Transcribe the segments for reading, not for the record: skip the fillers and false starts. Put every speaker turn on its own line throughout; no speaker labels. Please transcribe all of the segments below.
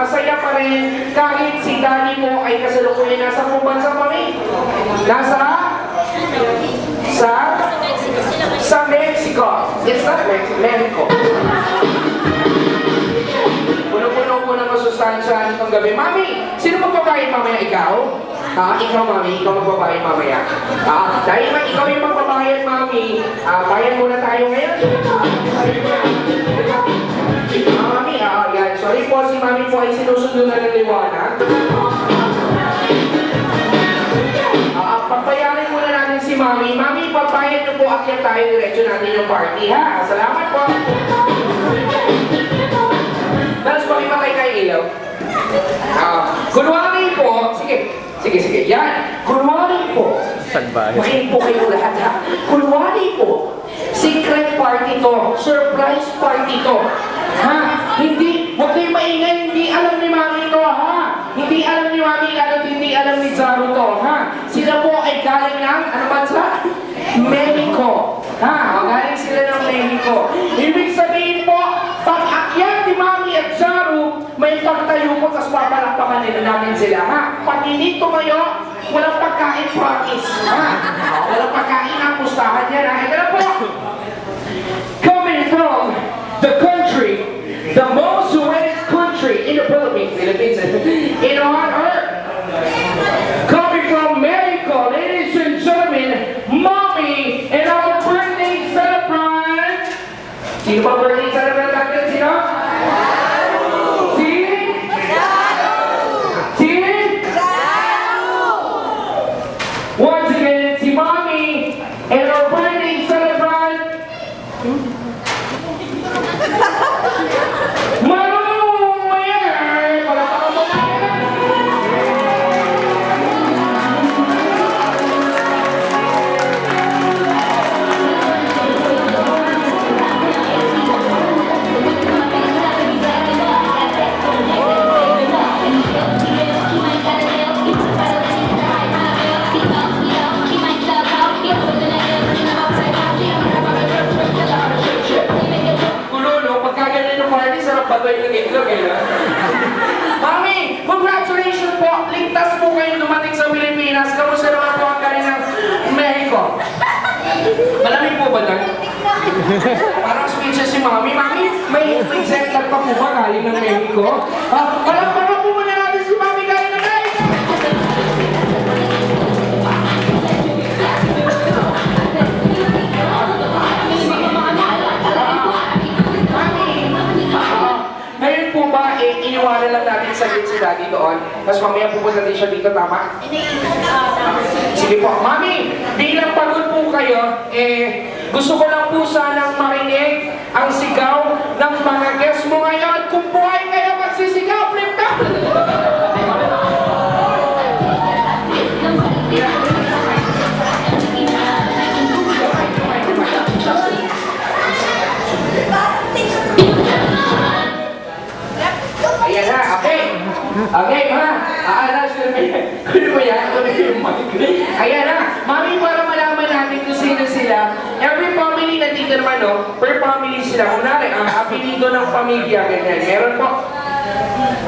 masaya pa rin kahit si Danny mo ay kasalukuyan nasa kung bansa kami. Nasa? Sa Mexico. Yes, not Mexico. Puno-puno po ng masustansya nitong gabi. Mami, sino magbabayad mamaya? Ikaw? Ikaw, Mami. Ikaw magbabayad mamaya. Dahil ikaw yung magbabayad, Mami, bayad muna tayo ngayon. Mami, yan. Sorry po, si Mami po ay sinusundo na ng liwanag. Pagbayarin muna natin si Mami. Mami, pagbayad niyo po, akyat tayo, diretso natin yung party, ha? Salamat po. Tapos pakimatay kayo ilaw. Kunwari po, sige, yan. Kunwari po, makinig po kayo lahat, ha? Kunwari po, secret party to, surprise party to. Ha? Huwag kayong maingay, hindi alam ni Mami to, ha? Hindi alam ni Mami, hindi alam ni Zaro to, ha? Sila po ay galing ng, ano ba sa? Mexico. Ha? Galing sila ng Mexico. Ibig sabihin po, pag akyat ni Mami at Zaro, may pagtayo po, tapos papalakpakan nila namin sila, ha? Pag hindi tumayo, walang pagkain, promise, ha? Walang pagkain ang pustahan yan, ha? Ito na po! Coming from the country, the most wedded country in the Philippines, in on earth. Coming from Mexico, ladies and gentlemen, Mommy and our birthday celebrant. Sino ba birthday celebrant natin? Sino? Once again, si Mommy and our birthday celebrant. Mami, congratulations po! Ligtas po kayong dumating sa Pilipinas. Kamusta naman po ang galing ng Mexico? Malamig po ba doon? Parang speechless si Mami. Mami, may jet lag pa po ba galing ng Mexico? Palakpakan po muna natin si Mami galing ng Mexico! Ngayon po ba, iniwanan lang natin saglit si Daddy doon. Tapos mamaya pupunta din siya dito, tama? Sige po. Mami, bilang pagod po kayo, gusto ko lang po sanang marinig ang sigaw ng mga guests mo ngayon. Kung buhay kayo magsisigaw, flip ka! Ayan na, okay. Okay, ha? Kunin mo yan. Ayan na. Mami, para malaman natin kung sino sila. Every family nandito naman, no? Per family sila. Kunwari, ang apelido ng pamilya, ganyan. Meron po.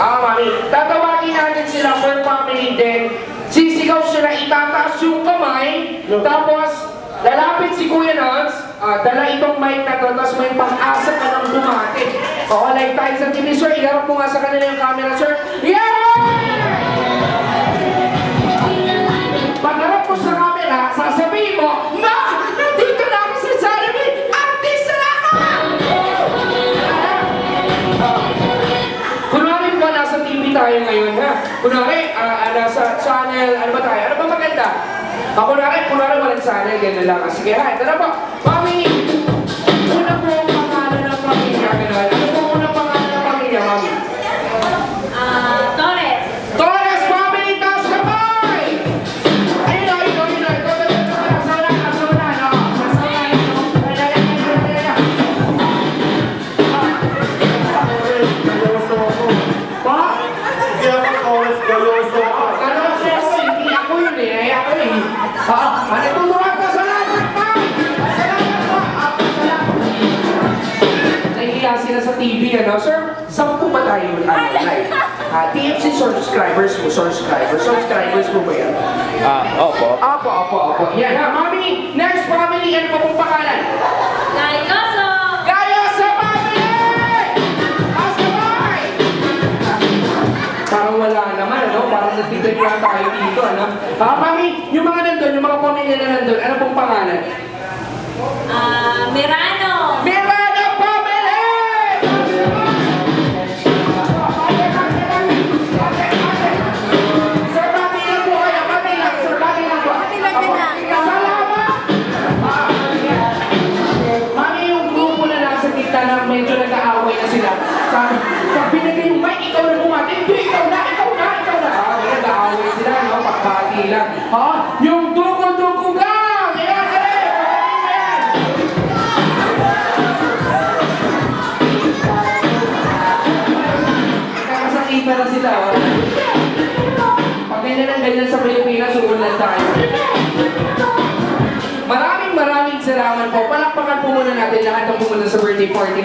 Mami, tatawagin natin sila per family din. Sisigaw sila, itataas yung kamay. Tapos, lalapit si Kuya Nons, dala itong mic na to, tapos may pang-asa ka ng bumati. Like tayo sa TV, sir, iharap mo nga sa kanila yung camera, sir. Yeah! Pagharap mo sa camera, sasabihin mo, Ma! Nandito na ako sa Jollibee! Artist na ako! Kunwari po, nasa TV tayo ngayon, ha? Kunwari, nasa channel, ano ba tayo? Ano ba maganda? Kunwari walang channel, gano'n lang. Sige ha, ito na po. Mami, una po ang pangalan ng pamilya, gano'n. Ano po unang pangalan ng pamilya, Mami?
Torres.
Torres family, taas kamay! Ayun o. Nasa una, no? Pa?
Hindi ako Torres, Galoso ako.
Hindi ako yun eh. Ano tutuwag ka? Salamat pa! Salamat pa! no? Sir, 10 ba tayo live? TFC subscribers mo ba yan?
Opo.
Opo. Yan ha, mami, next family, ano pa pong pangalan?
Gayoso!
Gayo sa family! How's the boy? Parang wala naman, ano? Parang nagtitrip lang tayo dito, ano? Mami, yung mga nandun, yung mga pamilya na nandun, ano pong pangalan?
Merano!
Miranda family! Sir, pati lang po kayo, pati lang, sir, pati lang po. Salamat! Mami, yung grupo na nasa gitna na medyo nag-aaway na sila. Pag binigay yung mic, ikaw na bumati. Hindi, ikaw na. Nag-aaway sila, no? Pagbati lang. Yung dugo-dugo gang! Ayan, dali! Kakasakita na sila, Pag ganyan sa Pilipinas, uulan tayo. Maraming salamat po. Palakpakan po muna natin lahat ng pumunta sa birthday party.